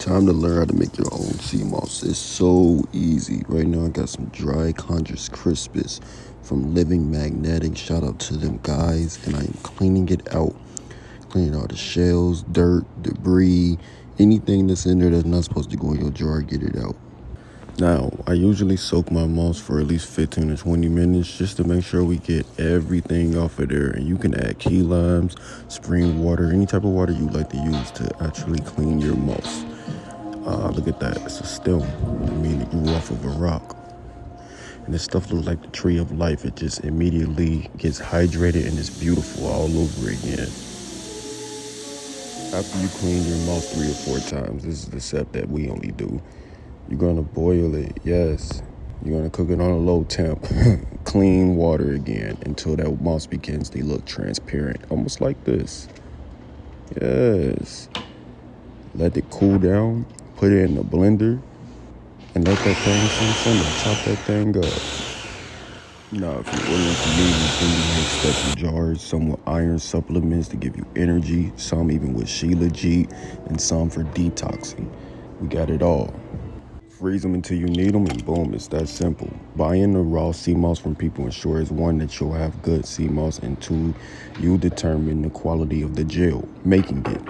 Time to learn how to make your own sea moss. It's so easy. Right now I got some dry Conjures Crispus from Living Magnetic. Shout out to them guys. And I am cleaning it out. Cleaning all the shells, dirt, debris, anything that's in there that's not supposed to go in your jar, get it out. Now, I usually soak my moss for at least 15 or 20 minutes just to make sure we get everything off of there. And you can add key limes, spring water, any type of water you like to use to actually clean your moss. Look at that, it's a stem. I mean, it grew off of a rock. And this stuff looks like the tree of life. It just immediately gets hydrated and it's beautiful all over again. After you clean your moss 3 or 4 times, this is the step that we only do. You're gonna boil it, yes. You're gonna cook it on a low temp. Clean water again until that moss begins to look transparent, almost like this. Yes. Let it cool down. Put it in the blender and let that thing simmer. Chop that thing up. Now, if you're ordering from me, then you make special jars, some with iron supplements to give you energy, some even with Shilajit, and some for detoxing. We got it all. Freeze them until you need them, and boom, it's that simple. Buying the raw sea moss from people ensures, 1, that you'll have good sea moss, and 2, you determine the quality of the gel making it.